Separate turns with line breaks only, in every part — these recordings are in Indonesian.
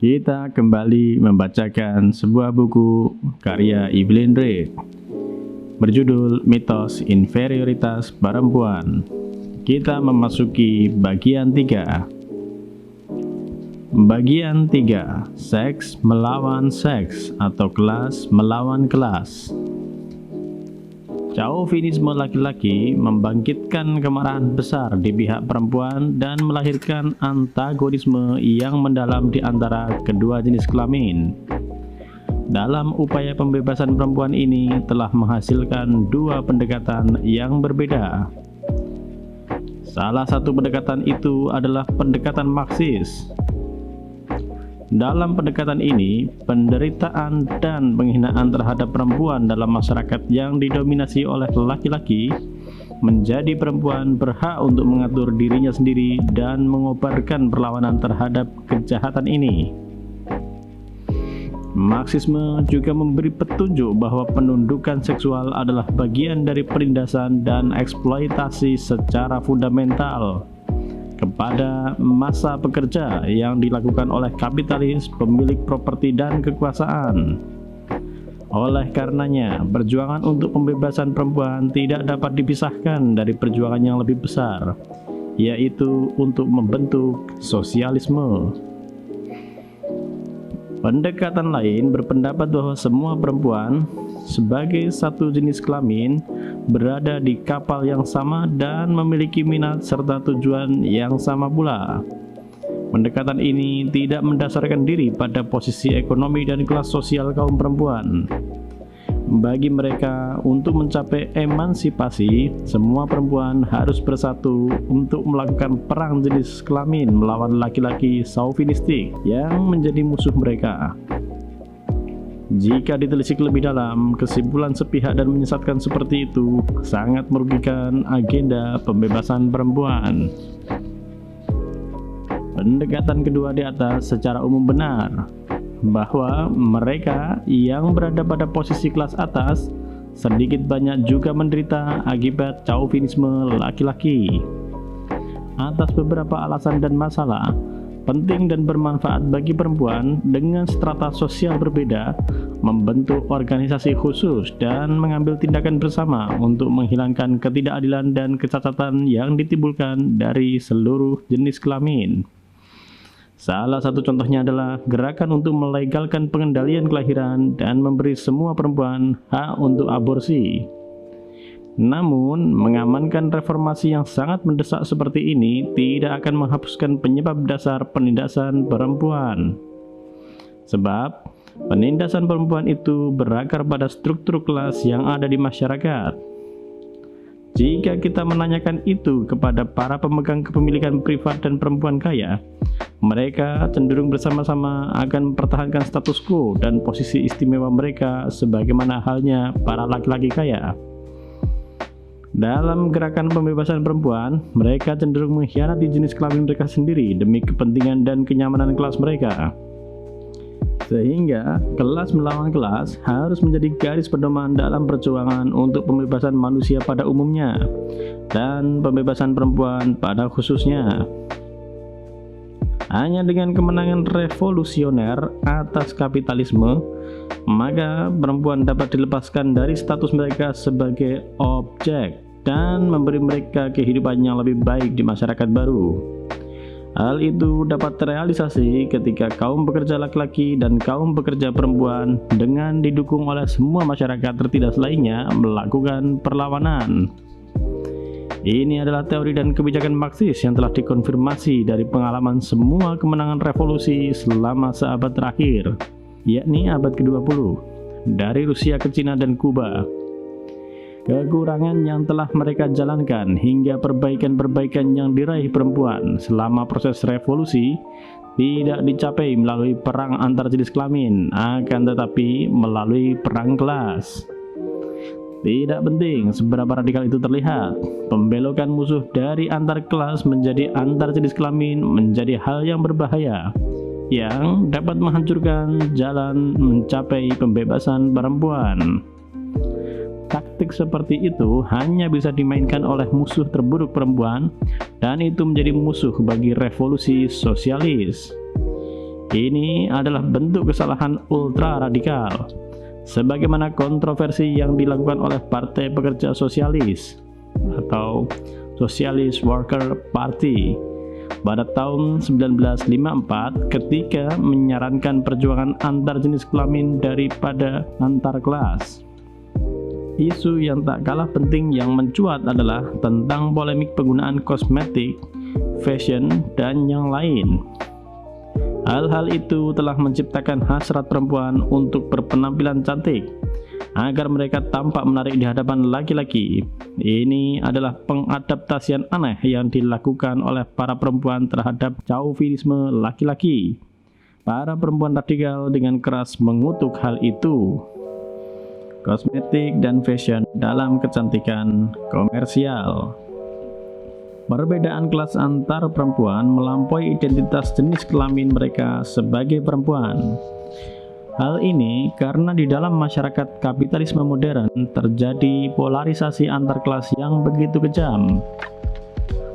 Kita kembali membacakan sebuah buku karya Evelyn Reed berjudul Mitos Inferioritas Perempuan. Kita memasuki bagian 3. Bagian 3, seks melawan seks atau kelas melawan kelas. Chauvinisme laki-laki membangkitkan kemarahan besar di pihak perempuan dan melahirkan antagonisme yang mendalam di antara kedua jenis kelamin. Dalam upaya pembebasan perempuan ini telah menghasilkan dua pendekatan yang berbeda. Salah satu pendekatan itu adalah pendekatan Marxis. Dalam pendekatan ini, penderitaan dan penghinaan terhadap perempuan dalam masyarakat yang didominasi oleh laki-laki menjadi perempuan berhak untuk mengatur dirinya sendiri dan mengobarkan perlawanan terhadap kejahatan ini. Marxisme juga memberi petunjuk bahwa penundukan seksual adalah bagian dari penindasan dan eksploitasi secara fundamental kepada massa pekerja yang dilakukan oleh kapitalis, pemilik properti dan kekuasaan. Oleh karenanya, perjuangan untuk pembebasan perempuan tidak dapat dipisahkan dari perjuangan yang lebih besar, yaitu untuk membentuk sosialisme. Pendekatan lain berpendapat bahwa semua perempuan sebagai satu jenis kelamin berada di kapal yang sama dan memiliki minat serta tujuan yang sama pula. Pendekatan ini tidak mendasarkan diri pada posisi ekonomi dan kelas sosial kaum perempuan. Bagi mereka, untuk mencapai emansipasi, semua perempuan harus bersatu untuk melakukan perang jenis kelamin melawan laki-laki chauvinistik yang menjadi musuh mereka. Jika ditelisik lebih dalam, kesimpulan sepihak dan menyesatkan seperti itu sangat merugikan agenda pembebasan perempuan. Pendekatan kedua di atas secara umum benar, bahwa mereka yang berada pada posisi kelas atas sedikit banyak juga menderita akibat chauvinisme laki-laki. Atas beberapa alasan dan masalah penting dan bermanfaat bagi perempuan dengan strata sosial berbeda membentuk organisasi khusus dan mengambil tindakan bersama untuk menghilangkan ketidakadilan dan kecacatan yang ditimbulkan dari seluruh jenis kelamin. Salah satu contohnya adalah gerakan untuk melegalkan pengendalian kelahiran dan memberi semua perempuan hak untuk aborsi. Namun, mengamankan reformasi yang sangat mendesak seperti ini tidak akan menghapuskan penyebab dasar penindasan perempuan. Sebab, penindasan perempuan itu berakar pada struktur kelas yang ada di masyarakat. Jika kita menanyakan itu kepada para pemegang kepemilikan privat dan perempuan kaya, mereka cenderung bersama-sama akan mempertahankan status quo dan posisi istimewa mereka sebagaimana halnya para laki-laki kaya. Dalam gerakan pembebasan perempuan, mereka cenderung mengkhianati jenis kelamin mereka sendiri demi kepentingan dan kenyamanan kelas mereka. Sehingga kelas melawan kelas harus menjadi garis pedoman dalam perjuangan untuk pembebasan manusia pada umumnya dan pembebasan perempuan pada khususnya. Hanya dengan kemenangan revolusioner atas kapitalisme, maka perempuan dapat dilepaskan dari status mereka sebagai objek dan memberi mereka kehidupan yang lebih baik di masyarakat baru. Hal itu dapat terrealisasi ketika kaum pekerja laki-laki dan kaum pekerja perempuan dengan didukung oleh semua masyarakat tertindas lainnya melakukan perlawanan. Ini adalah teori dan kebijakan Marxis yang telah dikonfirmasi dari pengalaman semua kemenangan revolusi selama seabad terakhir, yakni abad ke-20, dari Rusia ke Cina dan Kuba. Kekurangan yang telah mereka jalankan hingga perbaikan-perbaikan yang diraih perempuan selama proses revolusi tidak dicapai melalui perang antar jenis kelamin, akan tetapi melalui perang kelas. Tidak penting seberapa radikal itu terlihat, pembelokan musuh dari antar kelas menjadi antar jenis kelamin menjadi hal yang berbahaya, yang dapat menghancurkan jalan mencapai pembebasan perempuan. Taktik seperti itu hanya bisa dimainkan oleh musuh terburuk perempuan, dan itu menjadi musuh bagi revolusi sosialis. Ini adalah bentuk kesalahan ultra radikal, sebagaimana kontroversi yang dilakukan oleh Partai Pekerja Sosialis atau Socialist Worker Party pada tahun 1954 ketika menyarankan perjuangan antar jenis kelamin daripada antar kelas. Isu yang tak kalah penting yang mencuat adalah tentang polemik penggunaan kosmetik, fashion, dan yang lain. Hal-hal itu telah menciptakan hasrat perempuan untuk berpenampilan cantik agar mereka tampak menarik di hadapan laki-laki. Ini adalah pengadaptasian aneh yang dilakukan oleh para perempuan terhadap chauvinisme laki-laki. Para perempuan radikal dengan keras mengutuk hal itu. Kosmetik dan fashion dalam kecantikan komersial. Perbedaan kelas antar perempuan melampaui identitas jenis kelamin mereka sebagai perempuan. Hal ini karena di dalam masyarakat kapitalisme modern terjadi polarisasi antar kelas yang begitu kejam.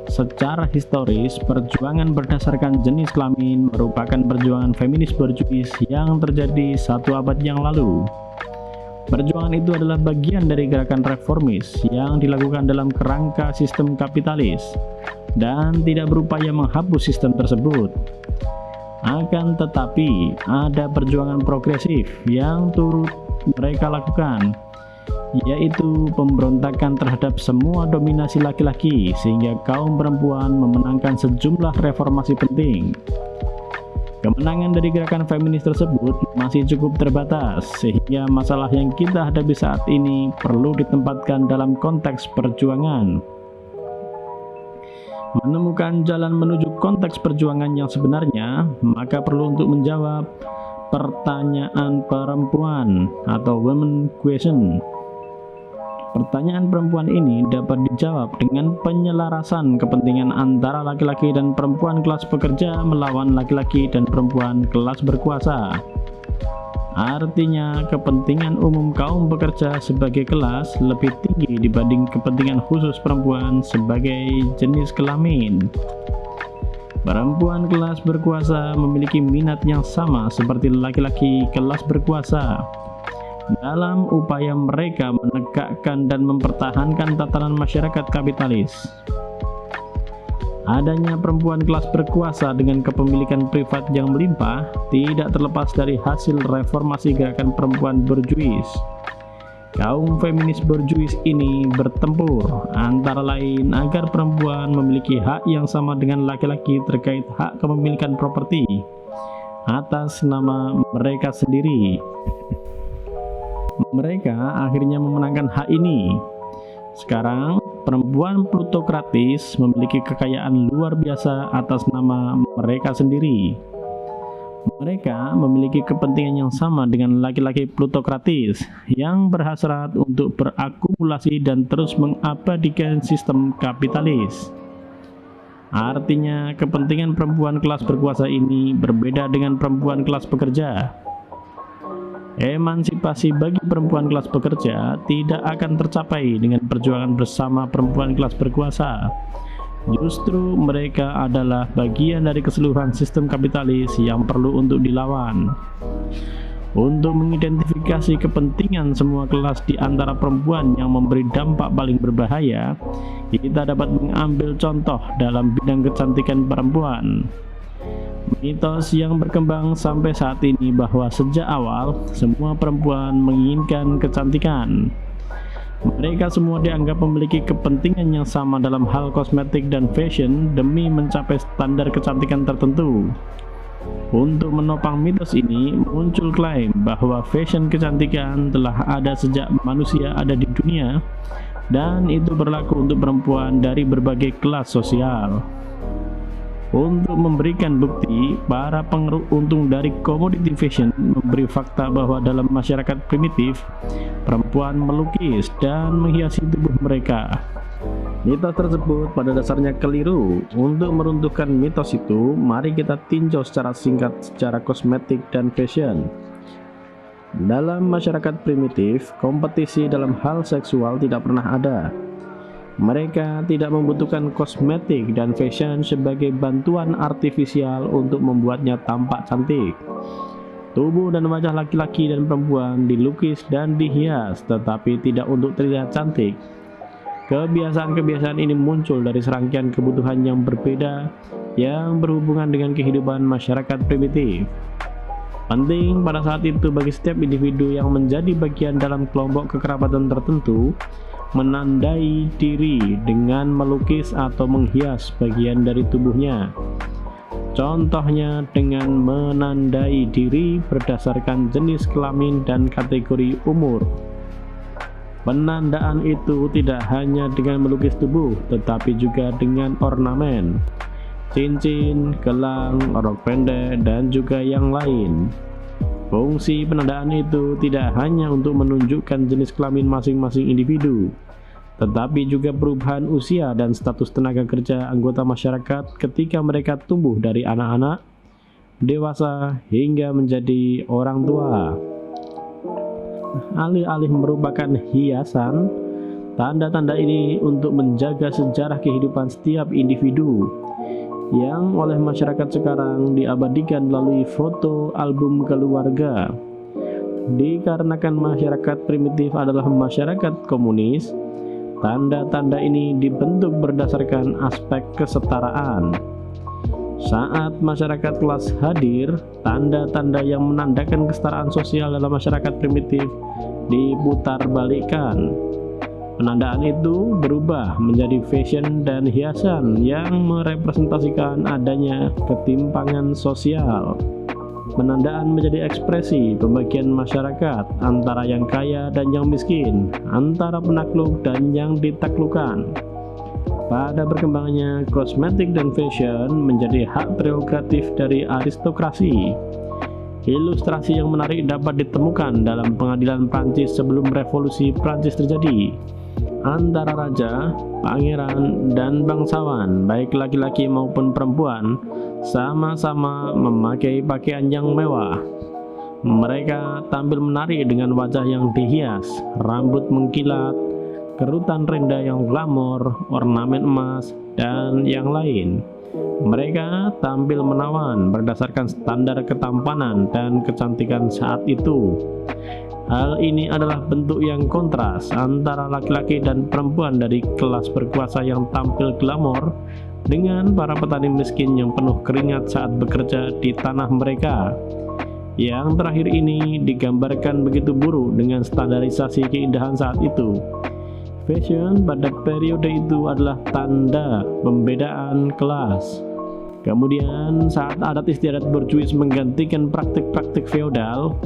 Secara historis, perjuangan berdasarkan jenis kelamin merupakan perjuangan feminis borjuis yang terjadi 1 abad yang lalu. Perjuangan itu adalah bagian dari gerakan reformis yang dilakukan dalam kerangka sistem kapitalis dan tidak berupaya menghapus sistem tersebut. Akan tetapi, ada perjuangan progresif yang turut mereka lakukan, yaitu pemberontakan terhadap semua dominasi laki-laki sehingga kaum perempuan memenangkan sejumlah reformasi penting. Kemenangan dari gerakan feminis tersebut masih cukup terbatas, sehingga masalah yang kita hadapi saat ini perlu ditempatkan dalam konteks perjuangan. Menemukan jalan menuju konteks perjuangan yang sebenarnya, maka perlu untuk menjawab pertanyaan perempuan atau women question. Pertanyaan perempuan ini dapat dijawab dengan penyelarasan kepentingan antara laki-laki dan perempuan kelas pekerja melawan laki-laki dan perempuan kelas berkuasa. Artinya, kepentingan umum kaum pekerja sebagai kelas lebih tinggi dibanding kepentingan khusus perempuan sebagai jenis kelamin. Perempuan kelas berkuasa memiliki minat yang sama seperti laki-laki kelas berkuasa dalam upaya mereka menegakkan dan mempertahankan tatanan masyarakat kapitalis. Adanya perempuan kelas berkuasa dengan kepemilikan privat yang melimpah tidak terlepas dari hasil reformasi gerakan perempuan borjuis. Kaum feminis borjuis ini bertempur antara lain agar perempuan memiliki hak yang sama dengan laki-laki terkait hak kepemilikan properti atas nama mereka sendiri. Mereka akhirnya memenangkan hak ini. Sekarang, perempuan plutokratis memiliki kekayaan luar biasa atas nama mereka sendiri. Mereka memiliki kepentingan yang sama dengan laki-laki plutokratis yang berhasrat untuk berakumulasi dan terus mengabadikan sistem kapitalis. Artinya, kepentingan perempuan kelas berkuasa ini berbeda dengan perempuan kelas pekerja. Emansipasi bagi perempuan kelas pekerja tidak akan tercapai dengan perjuangan bersama perempuan kelas berkuasa. Justru mereka adalah bagian dari keseluruhan sistem kapitalis yang perlu untuk dilawan. Untuk mengidentifikasi kepentingan semua kelas di antara perempuan yang memberi dampak paling berbahaya, kita dapat mengambil contoh dalam bidang kecantikan perempuan. Mitos yang berkembang sampai saat ini bahwa sejak awal semua perempuan menginginkan kecantikan. Mereka semua dianggap memiliki kepentingan yang sama dalam hal kosmetik dan fashion demi mencapai standar kecantikan tertentu. Untuk menopang mitos ini, muncul klaim bahwa fashion kecantikan telah ada sejak manusia ada di dunia dan itu berlaku untuk perempuan dari berbagai kelas sosial. Untuk memberikan bukti, para pengeruk untung dari komoditi fashion memberi fakta bahwa dalam masyarakat primitif, perempuan melukis dan menghiasi tubuh mereka. Mitos tersebut pada dasarnya keliru. Untuk meruntuhkan mitos itu, mari kita tinjau secara singkat secara kosmetik dan fashion. Dalam masyarakat primitif, kompetisi dalam hal seksual tidak pernah ada. Mereka tidak membutuhkan kosmetik dan fashion sebagai bantuan artifisial untuk membuatnya tampak cantik. Tubuh dan wajah laki-laki dan perempuan dilukis dan dihias, tetapi tidak untuk terlihat cantik. Kebiasaan-kebiasaan ini muncul dari serangkaian kebutuhan yang berbeda yang berhubungan dengan kehidupan masyarakat primitif. Penting pada saat itu bagi setiap individu yang menjadi bagian dalam kelompok kekerabatan tertentu menandai diri dengan melukis atau menghias bagian dari tubuhnya. Contohnya dengan menandai diri berdasarkan jenis kelamin dan kategori umur. Penandaan itu tidak hanya dengan melukis tubuh, tetapi juga dengan ornamen, cincin, gelang, rok pendek, dan juga yang lain. Fungsi penandaan itu tidak hanya untuk menunjukkan jenis kelamin masing-masing individu, tetapi juga perubahan usia dan status tenaga kerja anggota masyarakat ketika mereka tumbuh dari anak-anak, dewasa, hingga menjadi orang tua. Alih-alih merupakan hiasan, tanda-tanda ini untuk menjaga sejarah kehidupan setiap individu yang oleh masyarakat sekarang diabadikan melalui foto album keluarga. Dikarenakan masyarakat primitif adalah masyarakat komunis, tanda-tanda ini dibentuk berdasarkan aspek kesetaraan. Saat masyarakat kelas hadir, tanda-tanda yang menandakan kesetaraan sosial dalam masyarakat primitif diputarbalikkan. Penandaan itu berubah menjadi fashion dan hiasan yang merepresentasikan adanya ketimpangan sosial. Penandaan menjadi ekspresi pembagian masyarakat antara yang kaya dan yang miskin, antara penakluk dan yang ditaklukkan. Pada perkembangannya, kosmetik dan fashion menjadi hak prerogatif dari aristokrasi. Ilustrasi yang menarik dapat ditemukan dalam pengadilan Prancis sebelum revolusi Prancis terjadi. Antara raja, pangeran, dan bangsawan, baik laki-laki maupun perempuan, sama-sama memakai pakaian yang mewah. Mereka tampil menarik dengan wajah yang dihias, rambut mengkilat, kerutan rendah yang glamor, ornamen emas, dan yang lain. Mereka tampil menawan berdasarkan standar ketampanan dan kecantikan saat itu. Hal ini adalah bentuk yang kontras antara laki-laki dan perempuan dari kelas berkuasa yang tampil glamor dengan para petani miskin yang penuh keringat saat bekerja di tanah mereka. Yang terakhir ini digambarkan begitu buruk dengan standarisasi keindahan saat itu. Fashion pada periode itu adalah tanda pembedaan kelas. Kemudian saat adat istiadat borjuis menggantikan praktik-praktik feodal,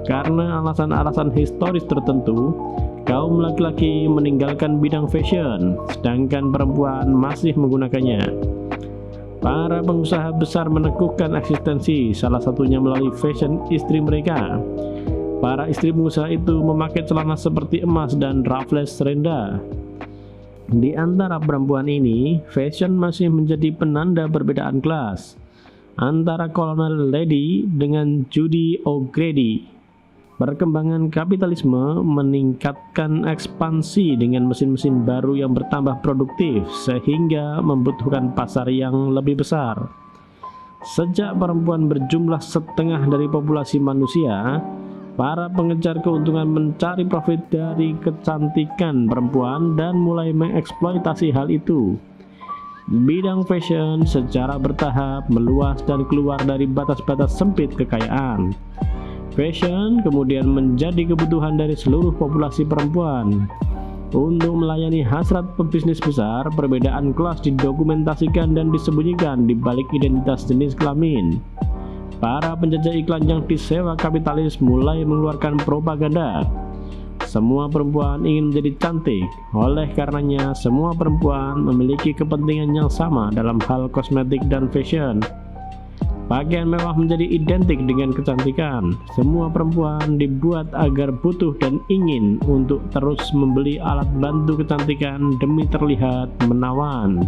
karena alasan-alasan historis tertentu, kaum laki-laki meninggalkan bidang fashion, sedangkan perempuan masih menggunakannya. Para pengusaha besar meneguhkan eksistensi, salah satunya melalui fashion istri mereka. Para istri pengusaha itu memakai celana seperti emas dan raffles rendah. Di antara perempuan ini, fashion masih menjadi penanda perbedaan kelas antara Colonel Lady dengan Judy O'Grady. Perkembangan kapitalisme meningkatkan ekspansi dengan mesin-mesin baru yang bertambah produktif sehingga membutuhkan pasar yang lebih besar. Sejak perempuan berjumlah setengah dari populasi manusia, para pengejar keuntungan mencari profit dari kecantikan perempuan dan mulai mengeksploitasi hal itu. Bidang fashion secara bertahap meluas dan keluar dari batas-batas sempit kekayaan. Fashion kemudian menjadi kebutuhan dari seluruh populasi perempuan. Untuk melayani hasrat pebisnis besar, perbedaan kelas didokumentasikan dan disembunyikan di balik identitas jenis kelamin. Para penjajah iklan yang disewa kapitalis mulai mengeluarkan propaganda. Semua perempuan ingin menjadi cantik, oleh karenanya semua perempuan memiliki kepentingan yang sama dalam hal kosmetik dan fashion. Pakaian mewah menjadi identik dengan kecantikan. Semua perempuan dibuat agar butuh dan ingin untuk terus membeli alat bantu kecantikan demi terlihat menawan.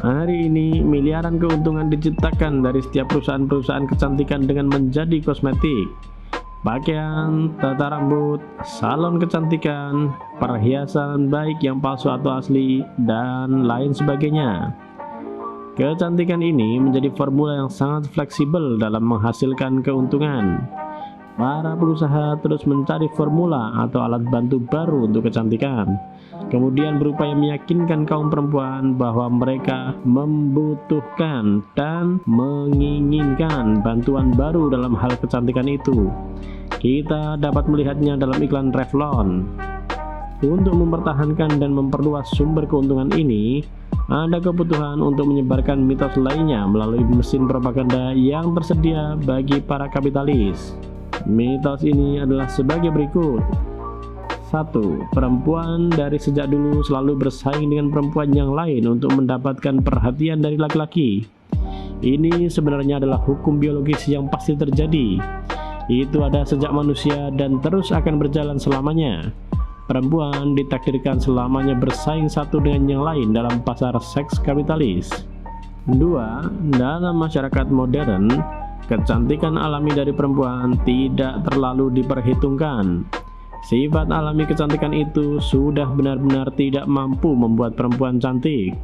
Hari ini, miliaran keuntungan diciptakan dari setiap perusahaan-perusahaan kecantikan dengan menjadi kosmetik. pakaian, tata rambut, salon kecantikan, perhiasan baik yang palsu atau asli, dan lain sebagainya. Kecantikan ini menjadi formula yang sangat fleksibel dalam menghasilkan keuntungan. Para pengusaha terus mencari formula atau alat bantu baru untuk kecantikan, kemudian berupaya meyakinkan kaum perempuan bahwa mereka membutuhkan dan menginginkan bantuan baru dalam hal kecantikan itu. Kita dapat melihatnya dalam iklan Revlon. Untuk mempertahankan dan memperluas sumber keuntungan ini, ada kebutuhan untuk menyebarkan mitos lainnya melalui mesin propaganda yang tersedia bagi para kapitalis. Mitos ini adalah sebagai berikut. 1. Perempuan dari sejak dulu selalu bersaing dengan perempuan yang lain untuk mendapatkan perhatian dari laki-laki. Ini sebenarnya adalah hukum biologis yang pasti terjadi. Itu ada sejak manusia dan terus akan berjalan selamanya. Perempuan ditakdirkan selamanya bersaing satu dengan yang lain dalam pasar seks kapitalis. 2. Dalam masyarakat modern, kecantikan alami dari perempuan tidak terlalu diperhitungkan. Sifat alami kecantikan itu sudah benar-benar tidak mampu membuat perempuan cantik.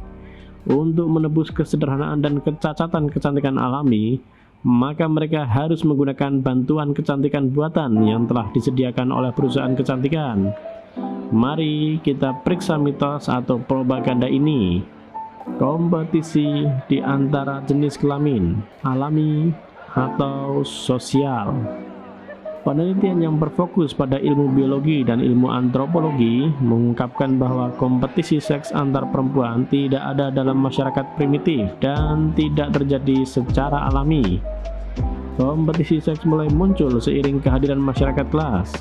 Untuk menebus kesederhanaan dan kecacatan kecantikan alami, maka mereka harus menggunakan bantuan kecantikan buatan yang telah disediakan oleh perusahaan kecantikan. Mari kita periksa mitos atau propaganda ini. Kompetisi di antara jenis kelamin, alami atau sosial. Penelitian yang berfokus pada ilmu biologi dan ilmu antropologi mengungkapkan bahwa kompetisi seks antar perempuan tidak ada dalam masyarakat primitif dan tidak terjadi secara alami. Kompetisi seks mulai muncul seiring kehadiran masyarakat kelas.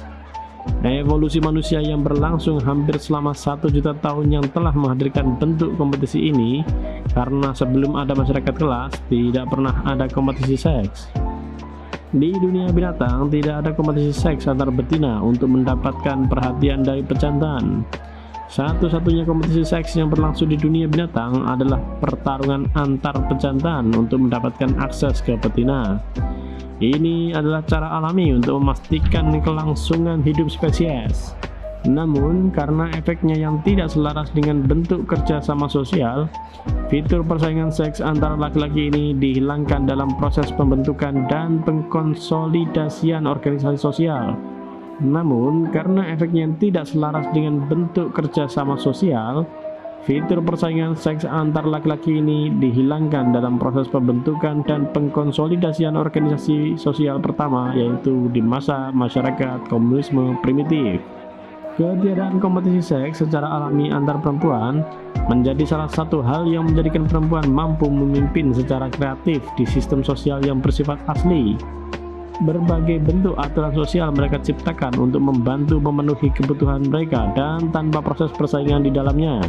Evolusi manusia yang berlangsung hampir selama 1 juta tahun yang telah menghadirkan bentuk kompetisi ini, karena sebelum ada masyarakat kelas tidak pernah ada kompetisi seks. Di dunia binatang tidak ada kompetisi seks antar betina untuk mendapatkan perhatian dari pejantan. Satu-satunya kompetisi seks yang berlangsung di dunia binatang adalah pertarungan antar pejantan untuk mendapatkan akses ke betina. Ini adalah cara alami untuk memastikan kelangsungan hidup spesies. Namun, karena efeknya yang tidak selaras dengan bentuk kerjasama sosial, fitur persaingan seks antara laki-laki ini dihilangkan dalam proses pembentukan dan pengkonsolidasian organisasi sosial. Namun, karena efeknya yang tidak selaras dengan bentuk kerjasama sosial, fitur persaingan seks antar laki-laki ini dihilangkan dalam proses pembentukan dan pengkonsolidasian organisasi sosial pertama, yaitu di masa masyarakat komunisme primitif. Ketiadaan kompetisi seks secara alami antar perempuan menjadi salah satu hal yang menjadikan perempuan mampu memimpin secara kreatif di sistem sosial yang bersifat asli. Berbagai bentuk aturan sosial mereka ciptakan untuk membantu memenuhi kebutuhan mereka dan tanpa proses persaingan di dalamnya.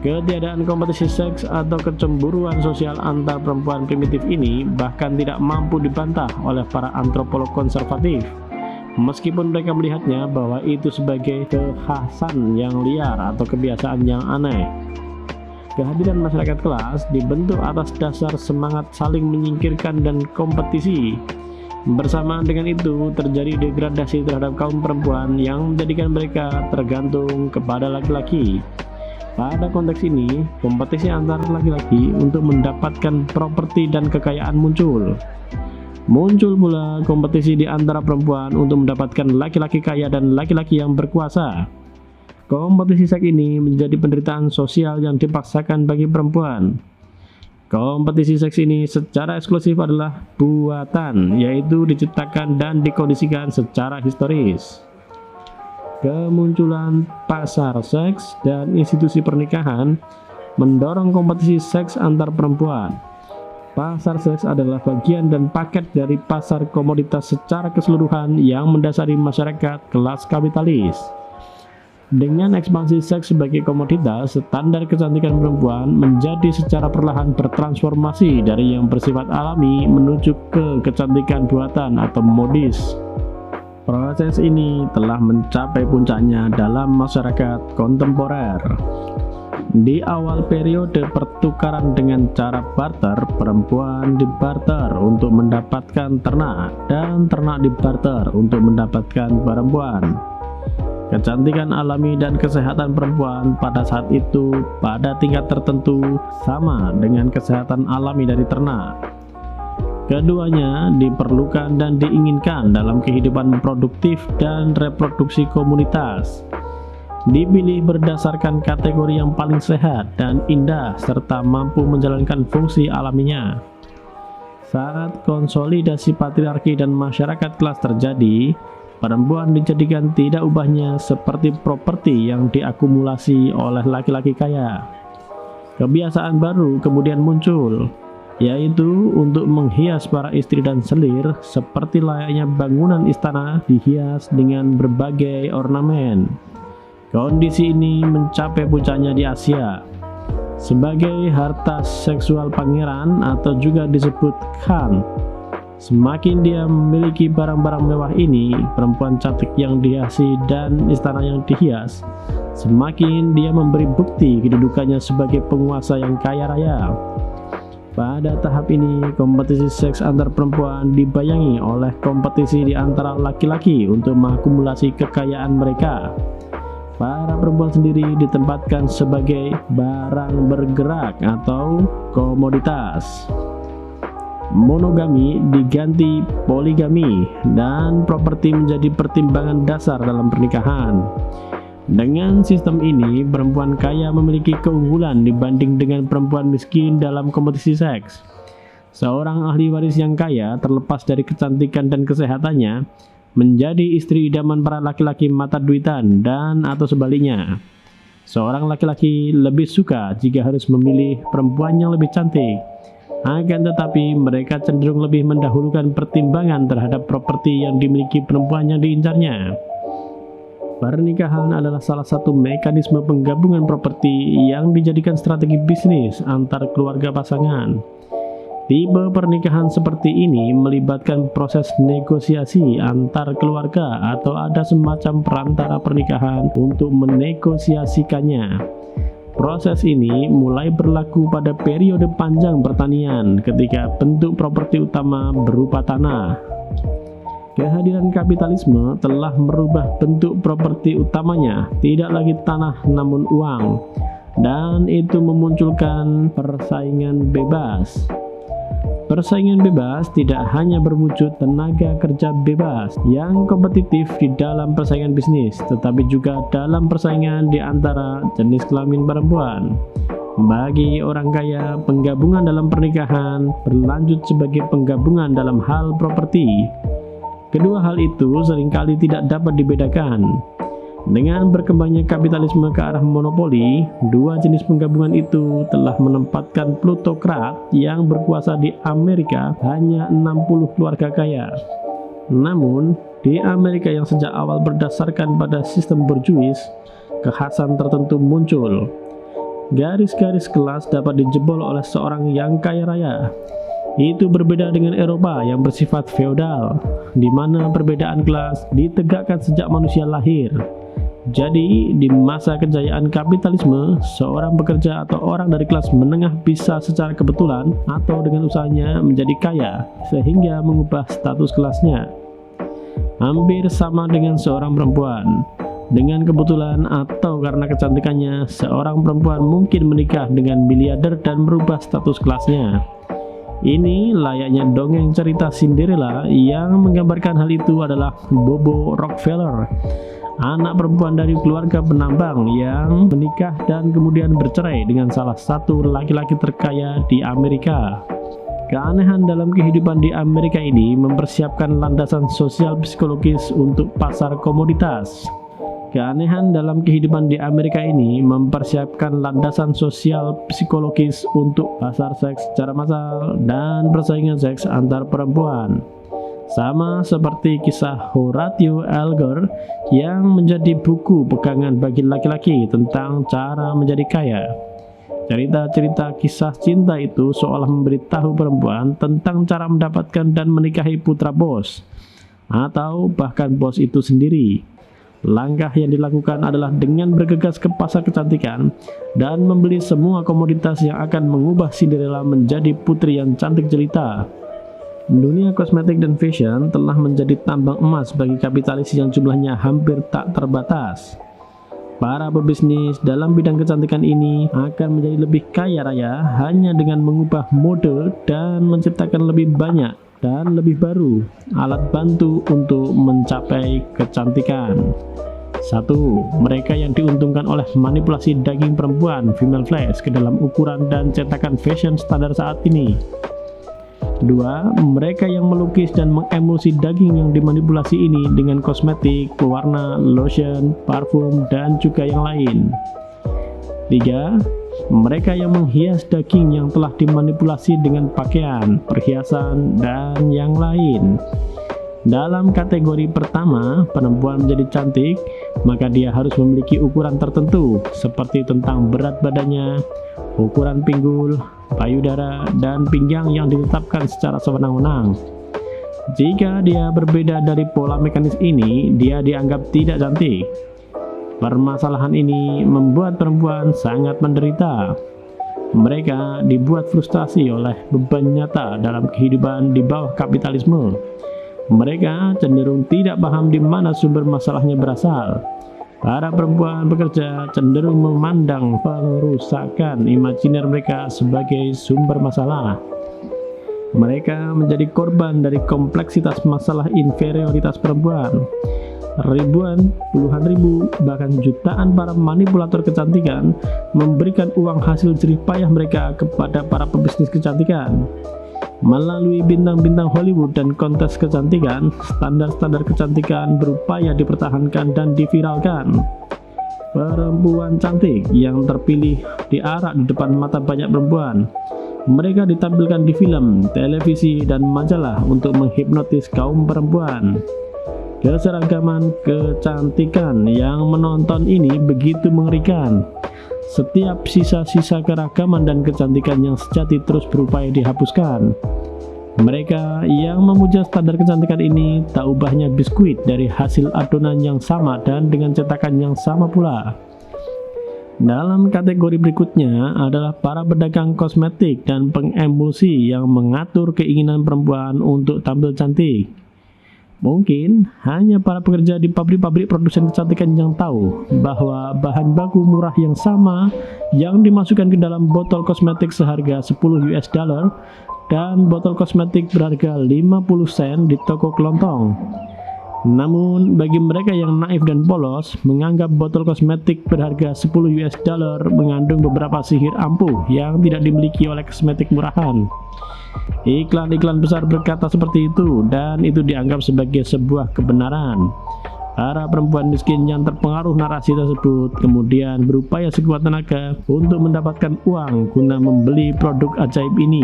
Ketiadaan kompetisi seks atau kecemburuan sosial antar perempuan primitif ini bahkan tidak mampu dibantah oleh para antropolog konservatif, meskipun mereka melihatnya bahwa itu sebagai kekhasan yang liar atau kebiasaan yang aneh. Kehadiran masyarakat kelas dibentuk atas dasar semangat saling menyingkirkan dan kompetisi. Bersamaan dengan itu terjadi degradasi terhadap kaum perempuan yang menjadikan mereka tergantung kepada laki-laki. Pada konteks ini, kompetisi antar laki-laki untuk mendapatkan properti dan kekayaan muncul. Muncul pula kompetisi di antara perempuan untuk mendapatkan laki-laki kaya dan laki-laki yang berkuasa. Kompetisi seks ini menjadi penderitaan sosial yang dipaksakan bagi perempuan. Kompetisi seks ini secara eksklusif adalah buatan, yaitu diciptakan dan dikondisikan secara historis. Kemunculan pasar seks dan institusi pernikahan mendorong kompetisi seks antar perempuan. Pasar seks adalah bagian dan paket dari pasar komoditas secara keseluruhan yang mendasari masyarakat kelas kapitalis. Dengan ekspansi seks sebagai komoditas, standar kecantikan perempuan menjadi secara perlahan bertransformasi dari yang bersifat alami menuju ke kecantikan buatan atau modis. Proses ini telah mencapai puncaknya dalam masyarakat kontemporer. Di awal periode pertukaran dengan cara barter, perempuan dibarter untuk mendapatkan ternak dan ternak dibarter untuk mendapatkan perempuan. Kecantikan alami dan kesehatan perempuan pada saat itu pada tingkat tertentu sama dengan kesehatan alami dari ternak. Keduanya diperlukan dan diinginkan dalam kehidupan produktif dan reproduksi komunitas. Dipilih berdasarkan kategori yang paling sehat dan indah serta mampu menjalankan fungsi alaminya. Saat konsolidasi patriarki dan masyarakat kelas terjadi, perempuan dijadikan tidak ubahnya seperti properti yang diakumulasi oleh laki-laki kaya. Kebiasaan baru kemudian muncul, yaitu untuk menghias para istri dan selir seperti layaknya bangunan istana dihias dengan berbagai ornamen. Kondisi ini mencapai puncaknya di Asia. Sebagai harta seksual pangeran atau juga disebut Khan, semakin dia memiliki barang-barang mewah ini, perempuan cantik yang dihiasi dan istana yang dihias, semakin dia memberi bukti kedudukannya sebagai penguasa yang kaya raya. Pada tahap ini, kompetisi seks antar perempuan dibayangi oleh kompetisi di antara laki-laki untuk mengakumulasi kekayaan mereka. Para perempuan sendiri ditempatkan sebagai barang bergerak atau komoditas. Monogami diganti poligami dan properti menjadi pertimbangan dasar dalam pernikahan. Dengan sistem ini, perempuan kaya memiliki keunggulan dibanding dengan perempuan miskin dalam kompetisi seks. Seorang ahli waris yang kaya, terlepas dari kecantikan dan kesehatannya, menjadi istri idaman para laki-laki mata duitan dan atau sebaliknya. Seorang laki-laki lebih suka jika harus memilih perempuan yang lebih cantik. Akan tetapi mereka cenderung lebih mendahulukan pertimbangan terhadap properti yang dimiliki perempuan yang diincarnya. Pernikahan adalah salah satu mekanisme penggabungan properti yang dijadikan strategi bisnis antar keluarga pasangan. Tipe pernikahan seperti ini melibatkan proses negosiasi antar keluarga atau ada semacam perantara pernikahan untuk menegosiasikannya. Proses ini mulai berlaku pada periode panjang pertanian ketika bentuk properti utama berupa tanah. Kehadiran kapitalisme telah merubah bentuk properti utamanya, tidak lagi tanah namun uang, dan itu memunculkan persaingan bebas. Persaingan bebas tidak hanya berwujud tenaga kerja bebas yang kompetitif di dalam persaingan bisnis, tetapi juga dalam persaingan di antara jenis kelamin perempuan. Bagi orang kaya, penggabungan dalam pernikahan berlanjut sebagai penggabungan dalam hal properti. Kedua hal itu seringkali tidak dapat dibedakan. Dengan berkembangnya kapitalisme ke arah monopoli, dua jenis penggabungan itu telah menempatkan plutokrat yang berkuasa di Amerika hanya 60 keluarga kaya. Namun, di Amerika yang sejak awal berdasarkan pada sistem borjuis, kekhasan tertentu muncul. Garis-garis kelas dapat dijebol oleh seorang yang kaya raya. Itu berbeda dengan Eropa yang bersifat feodal, di mana perbedaan kelas ditegakkan sejak manusia lahir. Jadi, di masa kejayaan kapitalisme, seorang pekerja atau orang dari kelas menengah bisa secara kebetulan atau dengan usahanya menjadi kaya, sehingga mengubah status kelasnya. Hampir sama dengan seorang perempuan. Dengan kebetulan atau karena kecantikannya, seorang perempuan mungkin menikah dengan miliarder dan merubah status kelasnya. Ini layaknya dongeng cerita Cinderella yang menggambarkan hal itu adalah Bobo Rockefeller, anak perempuan dari keluarga penambang yang menikah dan kemudian bercerai dengan salah satu laki-laki terkaya di Amerika. Keanehan dalam kehidupan di Amerika ini mempersiapkan landasan sosial psikologis untuk pasar komoditas. Keanehan dalam kehidupan di Amerika ini mempersiapkan landasan sosial psikologis untuk pasar seks secara massal dan persaingan seks antar perempuan. Sama seperti kisah Horatio Alger yang menjadi buku pegangan bagi laki-laki tentang cara menjadi kaya. Cerita-cerita kisah cinta itu seolah memberitahu perempuan tentang cara mendapatkan dan menikahi putra bos, atau bahkan bos itu sendiri. Langkah yang dilakukan adalah dengan bergegas ke pasar kecantikan dan membeli semua komoditas yang akan mengubah Cinderella menjadi putri yang cantik jelita. Dunia kosmetik dan fashion telah menjadi tambang emas bagi kapitalis yang jumlahnya hampir tak terbatas. Para pebisnis dalam bidang kecantikan ini akan menjadi lebih kaya raya hanya dengan mengubah mode dan menciptakan lebih banyak dan lebih baru alat bantu untuk mencapai kecantikan. 1. Mereka yang diuntungkan oleh manipulasi daging perempuan female flesh ke dalam ukuran dan cetakan fashion standar saat ini. 2. Mereka yang melukis dan mengemulsi daging yang dimanipulasi ini dengan kosmetik, pewarna, lotion, parfum, dan juga yang lain. 3. Mereka yang menghias daging yang telah dimanipulasi dengan pakaian, perhiasan, dan yang lain. Dalam kategori pertama, perempuan menjadi cantik, maka dia harus memiliki ukuran tertentu seperti tentang berat badannya, ukuran pinggul, payudara, dan pinggang yang ditetapkan secara sewenang-wenang. Jika dia berbeda dari pola mekanis ini, dia dianggap tidak cantik. Permasalahan ini membuat perempuan sangat menderita. Mereka dibuat frustasi oleh beban nyata dalam kehidupan di bawah kapitalisme. Mereka cenderung tidak paham di mana sumber masalahnya berasal. Para perempuan bekerja cenderung memandang pengerusakan imajiner mereka sebagai sumber masalah. Mereka menjadi korban dari kompleksitas masalah inferioritas perempuan. Ribuan, puluhan ribu, bahkan jutaan para manipulator kecantikan memberikan uang hasil jerih payah mereka kepada para pebisnis kecantikan. Melalui bintang-bintang Hollywood dan kontes kecantikan, standar-standar kecantikan berupaya dipertahankan dan diviralkan. Perempuan cantik yang terpilih diarak di depan mata banyak perempuan. Mereka ditampilkan di film, televisi, dan majalah untuk menghipnotis kaum perempuan. Keseragaman kecantikan yang menonton ini begitu mengerikan. Setiap sisa-sisa keragaman dan kecantikan yang sejati terus berupaya dihapuskan. Mereka yang memuja standar kecantikan ini tak ubahnya biskuit dari hasil adonan yang sama dan dengan cetakan yang sama pula. Dalam kategori berikutnya adalah para pedagang kosmetik dan pengemulsi yang mengatur keinginan perempuan untuk tampil cantik. Mungkin hanya para pekerja di pabrik-pabrik produsen kecantikan yang tahu bahwa bahan baku murah yang sama yang dimasukkan ke dalam botol kosmetik seharga $10 dan botol kosmetik berharga 50 sen di toko kelontong. Namun bagi mereka yang naif dan polos menganggap botol kosmetik berharga $10 mengandung beberapa sihir ampuh yang tidak dimiliki oleh kosmetik murahan. Iklan-iklan besar berkata seperti itu dan itu dianggap sebagai sebuah kebenaran. Para perempuan miskin yang terpengaruh narasi tersebut kemudian berupaya sekuat tenaga untuk mendapatkan uang guna membeli produk ajaib ini.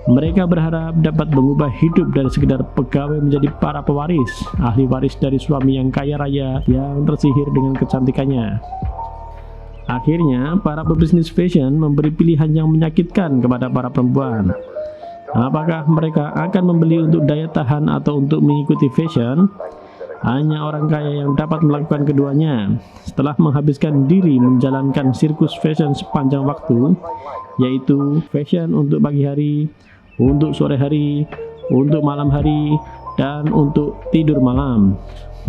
Mereka berharap dapat mengubah hidup dari sekedar pegawai menjadi para pewaris, ahli waris dari suami yang kaya raya yang tersihir dengan kecantikannya. Akhirnya, para pebisnis fashion memberi pilihan yang menyakitkan kepada para perempuan. Apakah mereka akan membeli untuk daya tahan atau untuk mengikuti fashion? Hanya orang kaya yang dapat melakukan keduanya. Setelah menghabiskan diri menjalankan sirkus fashion sepanjang waktu, yaitu fashion untuk pagi hari, untuk sore hari, untuk malam hari, dan untuk tidur malam.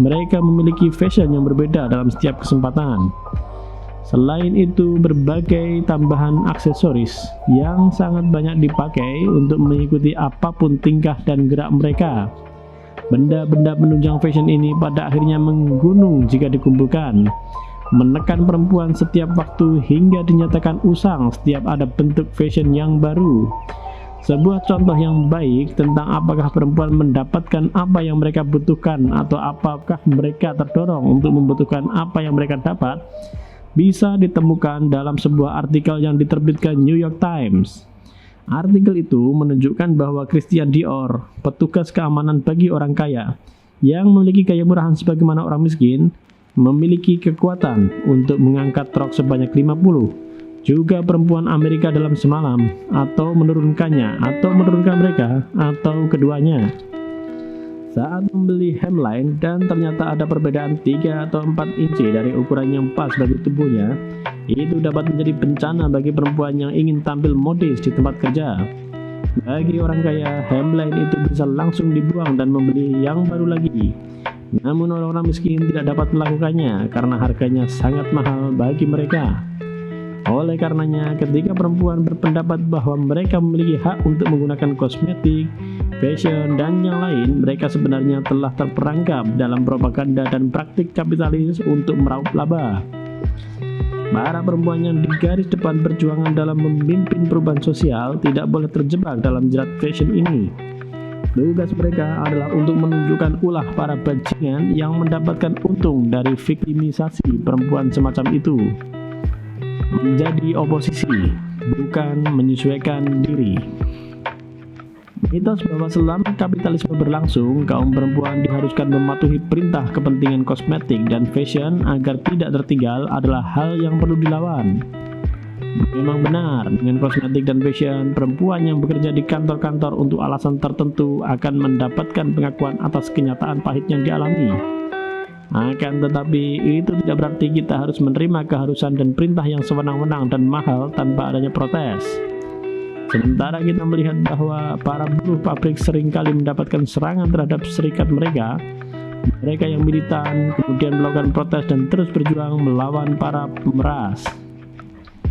Mereka memiliki fashion yang berbeda dalam setiap kesempatan. Selain itu, berbagai tambahan aksesoris yang sangat banyak dipakai untuk mengikuti apapun tingkah dan gerak mereka. Benda-benda penunjang fashion ini pada akhirnya menggunung jika dikumpulkan, menekan perempuan setiap waktu hingga dinyatakan usang setiap ada bentuk fashion yang baru. Sebuah contoh yang baik tentang apakah perempuan mendapatkan apa yang mereka butuhkan atau apakah mereka terdorong untuk membutuhkan apa yang mereka dapat bisa ditemukan dalam sebuah artikel yang diterbitkan New York Times. Artikel itu menunjukkan bahwa Christian Dior, petugas keamanan bagi orang kaya yang memiliki gaya murahan sebagaimana orang miskin, memiliki kekuatan untuk mengangkat rok sebanyak 50 juga perempuan Amerika dalam semalam, atau menurunkannya, atau menurunkan mereka, atau keduanya. saat membeli hemline dan ternyata ada perbedaan 3 atau 4 inci dari ukuran yang pas bagi tubuhnya, itu dapat menjadi bencana bagi perempuan yang ingin tampil modis di tempat kerja. Bagi orang kaya, hemline itu bisa langsung dibuang dan membeli yang baru lagi. Namun orang-orang miskin tidak dapat melakukannya karena harganya sangat mahal bagi mereka. Oleh karenanya, ketika perempuan berpendapat bahwa mereka memiliki hak untuk menggunakan kosmetik, fashion, dan yang lain, mereka sebenarnya telah terperangkap dalam propaganda dan praktik kapitalis untuk meraup laba. Para perempuan yang di garis depan perjuangan dalam memimpin perubahan sosial tidak boleh terjebak dalam jerat fashion ini. Tugas mereka adalah untuk menunjukkan ulah para bajingan yang mendapatkan untung dari viktimisasi perempuan semacam itu. Menjadi oposisi, bukan menyesuaikan diri. Mitos bahwa selama kapitalisme berlangsung, kaum perempuan diharuskan mematuhi perintah kepentingan kosmetik dan fashion agar tidak tertinggal adalah hal yang perlu dilawan. Memang benar, dengan kosmetik dan fashion, perempuan yang bekerja di kantor-kantor untuk alasan tertentu akan mendapatkan pengakuan atas kenyataan pahit yang dialami. Akan tetapi, itu tidak berarti kita harus menerima keharusan dan perintah yang sewenang-wenang dan mahal tanpa adanya protes. Sementara kita melihat bahwa para buruh pabrik seringkali mendapatkan serangan terhadap serikat mereka yang militan, kemudian melakukan protes dan terus berjuang melawan para pemeras.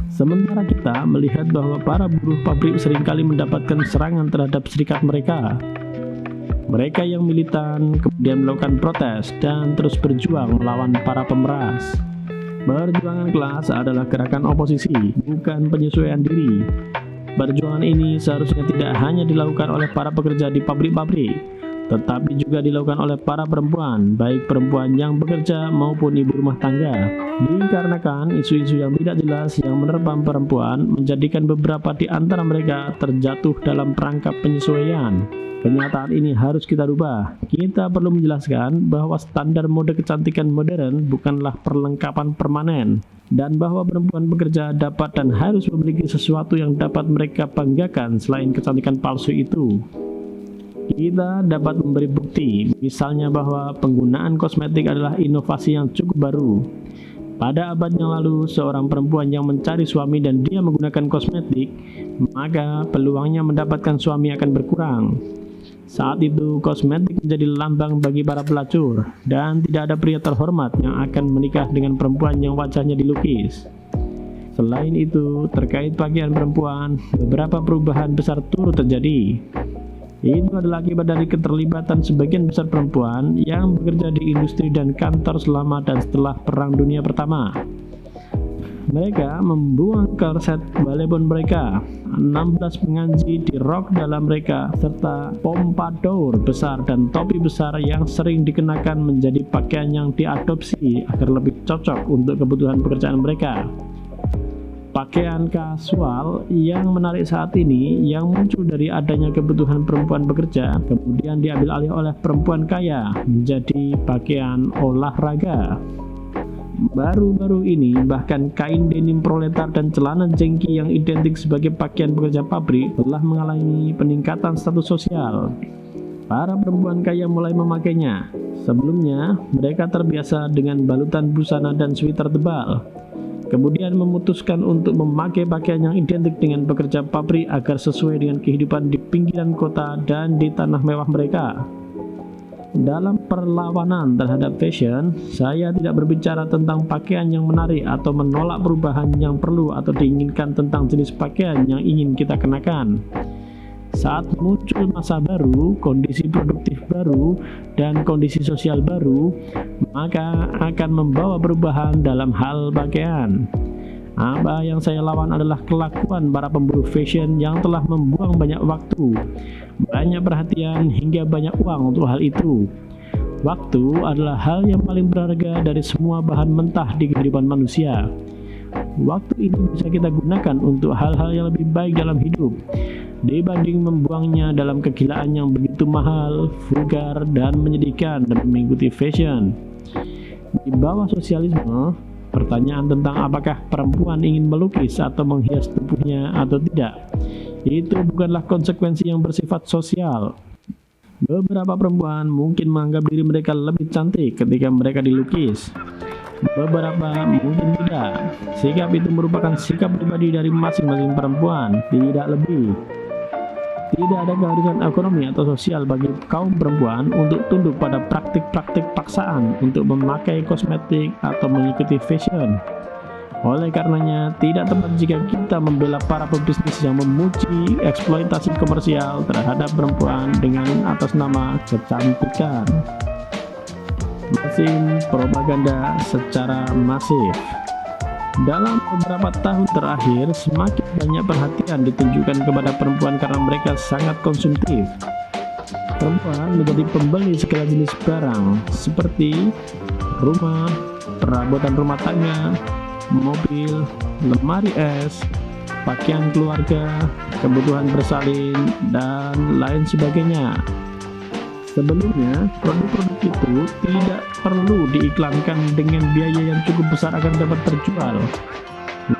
Sementara kita melihat bahwa para buruh pabrik seringkali mendapatkan serangan terhadap serikat mereka yang militan, kemudian melakukan protes dan terus berjuang melawan para pemeras. Perjuangan kelas adalah gerakan oposisi, bukan penyesuaian diri. Perjuangan ini seharusnya tidak hanya dilakukan oleh para pekerja di pabrik-pabrik, tetapi juga dilakukan oleh para perempuan, baik perempuan yang bekerja maupun ibu rumah tangga. Dikarenakan isu-isu yang tidak jelas yang menerpam perempuan menjadikan beberapa di antara mereka terjatuh dalam perangkap penyesuaian. Kenyataan ini harus kita rubah. Kita perlu menjelaskan bahwa standar mode kecantikan modern bukanlah perlengkapan permanen, dan bahwa perempuan bekerja dapat dan harus memiliki sesuatu yang dapat mereka banggakan selain kecantikan palsu itu. Kita dapat memberi bukti, misalnya bahwa penggunaan kosmetik adalah inovasi yang cukup baru. Pada abad yang lalu, seorang perempuan yang mencari suami dan dia menggunakan kosmetik, maka peluangnya mendapatkan suami akan berkurang. Saat itu, kosmetik menjadi lambang bagi para pelacur, dan tidak ada pria terhormat yang akan menikah dengan perempuan yang wajahnya dilukis. Selain itu, terkait pakaian perempuan, beberapa perubahan besar turut terjadi. Itu adalah akibat dari keterlibatan sebagian besar perempuan yang bekerja di industri dan kantor selama dan setelah Perang Dunia Pertama. Mereka membuang korset balebon mereka, 16 penganji di rok dalam mereka, serta pompadour besar dan topi besar yang sering dikenakan menjadi pakaian yang diadopsi agar lebih cocok untuk kebutuhan pekerjaan mereka. Pakaian kasual yang menarik saat ini yang muncul dari adanya kebutuhan perempuan bekerja kemudian diambil alih oleh perempuan kaya menjadi pakaian olahraga. Baru-baru ini bahkan kain denim proletar dan celana jengki yang identik sebagai pakaian pekerja pabrik telah mengalami peningkatan status sosial. Para perempuan kaya mulai memakainya. Sebelumnya mereka terbiasa dengan balutan busana dan sweater tebal, kemudian memutuskan untuk memakai pakaian yang identik dengan pekerja pabrik agar sesuai dengan kehidupan di pinggiran kota dan di tanah mewah mereka. Dalam perlawanan terhadap fashion, saya tidak berbicara tentang pakaian yang menarik atau menolak perubahan yang perlu atau diinginkan tentang jenis pakaian yang ingin kita kenakan. Saat muncul masa baru, kondisi produktif baru, dan kondisi sosial baru, maka akan membawa perubahan dalam hal pakaian. Apa yang saya lawan adalah kelakuan para pemburu fashion yang telah membuang banyak waktu, banyak perhatian, hingga banyak uang untuk hal itu. Waktu adalah hal yang paling berharga dari semua bahan mentah di kehidupan manusia. Waktu ini bisa kita gunakan untuk hal-hal yang lebih baik dalam hidup, dibanding membuangnya dalam kegilaan yang begitu mahal, vulgar, dan menyedihkan dan mengikuti fashion. Di bawah sosialisme, pertanyaan tentang apakah perempuan ingin melukis atau menghias tubuhnya atau tidak, itu bukanlah konsekuensi yang bersifat sosial. Beberapa perempuan mungkin menganggap diri mereka lebih cantik ketika mereka dilukis. Beberapa mungkin tidak. Sikap itu merupakan sikap pribadi dari masing-masing perempuan, tidak lebih. Tidak ada keharusan ekonomi atau sosial bagi kaum perempuan untuk tunduk pada praktik-praktik paksaan untuk memakai kosmetik atau mengikuti fashion. Oleh karenanya, tidak tepat jika kita membela para pebisnis yang memuji eksploitasi komersial terhadap perempuan dengan atas nama kecantikan. Mesin propaganda secara masif. Dalam beberapa tahun terakhir, semakin banyak perhatian ditunjukkan kepada perempuan karena mereka sangat konsumtif. Perempuan menjadi pembeli segala jenis barang seperti rumah, perabotan rumah tangga, mobil, lemari es, pakaian keluarga, kebutuhan bersalin, dan lain sebagainya. Sebelumnya, produk-produk itu tidak perlu diiklankan dengan biaya yang cukup besar agar dapat terjual.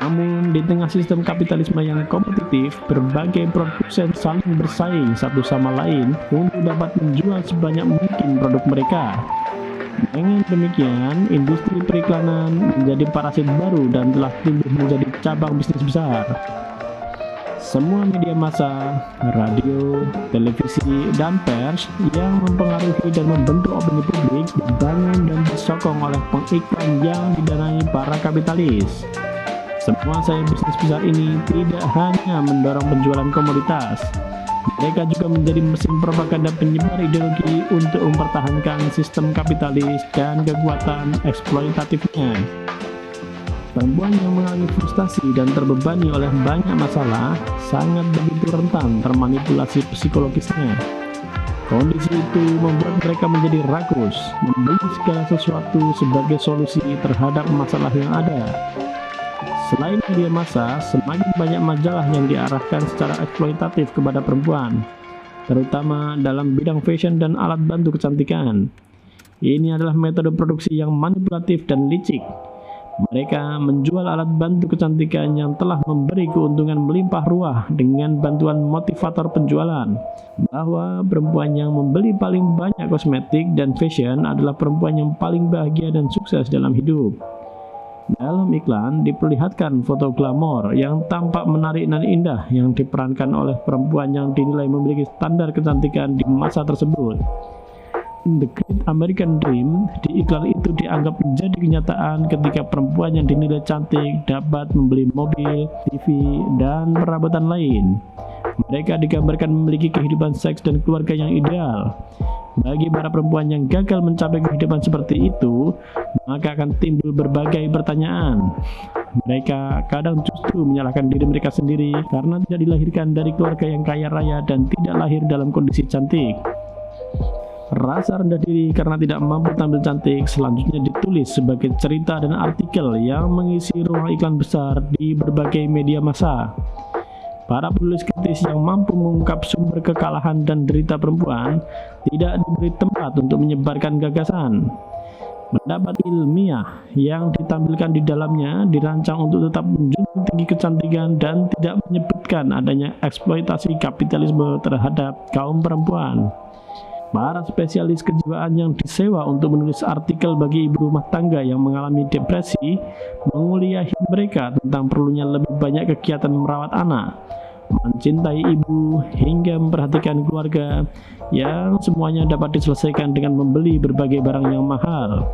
Namun, di tengah sistem kapitalisme yang kompetitif, berbagai produsen saling bersaing satu sama lain untuk dapat menjual sebanyak mungkin produk mereka. Dengan demikian, industri periklanan menjadi parasit baru dan telah tumbuh menjadi cabang bisnis besar. Semua media massa, radio, televisi, dan pers yang mempengaruhi dan membentuk opini publik dibangun dan disokong oleh pengiklan yang didanai para kapitalis. Semua sayap bisnis besar ini tidak hanya mendorong penjualan komoditas, mereka juga menjadi mesin propaganda penyebar ideologi untuk mempertahankan sistem kapitalis dan kekuatan eksploitatifnya. Perempuan yang mengalami frustasi dan terbebani oleh banyak masalah sangat begitu rentan termanipulasi psikologisnya. Kondisi itu membuat mereka menjadi rakus, membeli segala sesuatu sebagai solusi terhadap masalah yang ada. Selain media massa, semakin banyak majalah yang diarahkan secara eksploitatif kepada perempuan, terutama dalam bidang fashion dan alat bantu kecantikan. Ini adalah metode produksi yang manipulatif dan licik. Mereka menjual alat bantu kecantikan yang telah memberi keuntungan melimpah ruah dengan bantuan motivator penjualan, bahwa perempuan yang membeli paling banyak kosmetik dan fashion adalah perempuan yang paling bahagia dan sukses dalam hidup. Dalam iklan diperlihatkan foto glamor yang tampak menarik dan indah yang diperankan oleh perempuan yang dinilai memiliki standar kecantikan di masa tersebut. The Great American Dream di iklan itu dianggap menjadi kenyataan ketika perempuan yang dinilai cantik dapat membeli mobil, TV, dan perabotan lain. Mereka digambarkan memiliki kehidupan seks dan keluarga yang ideal. Bagi para perempuan yang gagal mencapai kehidupan seperti itu, maka akan timbul berbagai pertanyaan. Mereka kadang justru menyalahkan diri mereka sendiri karena tidak dilahirkan dari keluarga yang kaya raya dan tidak lahir dalam kondisi cantik. Rasa rendah diri karena tidak mampu tampil cantik selanjutnya ditulis sebagai cerita dan artikel yang mengisi ruang iklan besar di berbagai media massa. Para penulis kritis yang mampu mengungkap sumber kekalahan dan derita perempuan tidak diberi tempat untuk menyebarkan gagasan. Pendapat ilmiah yang ditampilkan di dalamnya dirancang untuk tetap menjunjung tinggi kecantikan dan tidak menyebutkan adanya eksploitasi kapitalisme terhadap kaum perempuan. Para spesialis kejiwaan yang disewa untuk menulis artikel bagi ibu rumah tangga yang mengalami depresi menguliahi mereka tentang perlunya lebih banyak kegiatan merawat anak, mencintai ibu, hingga memperhatikan keluarga yang semuanya dapat diselesaikan dengan membeli berbagai barang yang mahal.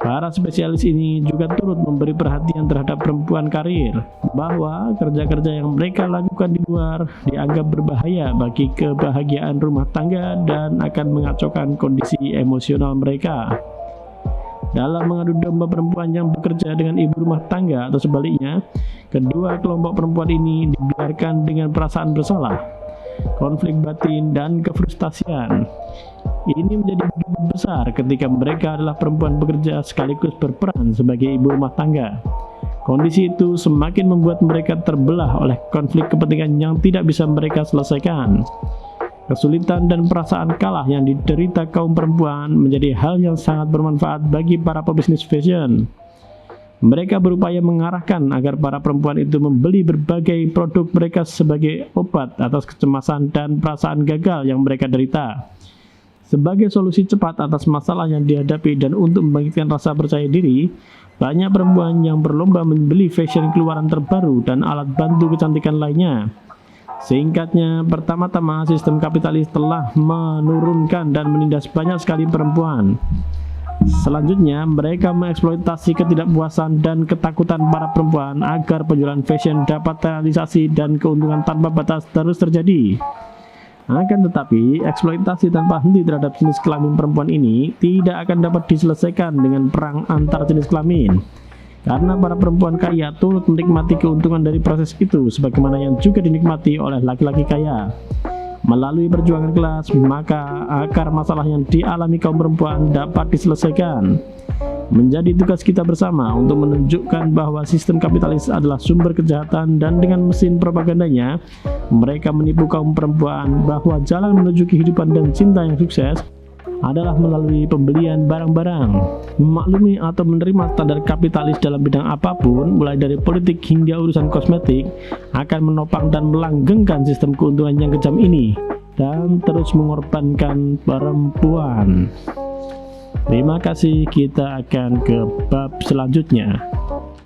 Para spesialis ini juga turut memberi perhatian terhadap perempuan karir, bahwa kerja-kerja yang mereka lakukan di luar dianggap berbahaya bagi kebahagiaan rumah tangga dan akan mengacaukan kondisi emosional mereka. Dalam mengadu domba perempuan yang bekerja dengan ibu rumah tangga atau sebaliknya, kedua kelompok perempuan ini dibiarkan dengan perasaan bersalah, konflik batin, dan kefrustasian. Ini menjadi begitu besar ketika mereka adalah perempuan bekerja sekaligus berperan sebagai ibu rumah tangga. Kondisi itu semakin membuat mereka terbelah oleh konflik kepentingan yang tidak bisa mereka selesaikan. Kesulitan dan perasaan kalah yang diderita kaum perempuan menjadi hal yang sangat bermanfaat bagi para pebisnis fashion. Mereka berupaya mengarahkan agar para perempuan itu membeli berbagai produk mereka sebagai obat atas kecemasan dan perasaan gagal yang mereka derita. Sebagai solusi cepat atas masalah yang dihadapi dan untuk membangkitkan rasa percaya diri, banyak perempuan yang berlomba membeli fashion keluaran terbaru dan alat bantu kecantikan lainnya. Singkatnya, pertama-tama sistem kapitalis telah menurunkan dan menindas banyak sekali perempuan. Selanjutnya, mereka mengeksploitasi ketidakpuasan dan ketakutan para perempuan agar penjualan fashion dapat terrealisasi dan keuntungan tanpa batas terus terjadi. Akan tetapi, eksploitasi tanpa henti terhadap jenis kelamin perempuan ini tidak akan dapat diselesaikan dengan perang antar jenis kelamin. Karena para perempuan kaya turut menikmati keuntungan dari proses itu sebagaimana yang juga dinikmati oleh laki-laki kaya. Melalui perjuangan kelas, maka akar masalah yang dialami kaum perempuan dapat diselesaikan. Menjadi tugas kita bersama untuk menunjukkan bahwa sistem kapitalis adalah sumber kejahatan dan dengan mesin propagandanya, mereka menipu kaum perempuan bahwa jalan menuju kehidupan dan cinta yang sukses adalah melalui pembelian barang-barang. Memaklumi atau menerima standar kapitalis dalam bidang apapun, mulai dari politik hingga urusan kosmetik, akan menopang dan melanggengkan sistem keuntungan yang kejam ini dan terus mengorbankan perempuan. Terima kasih, kita akan ke bab selanjutnya.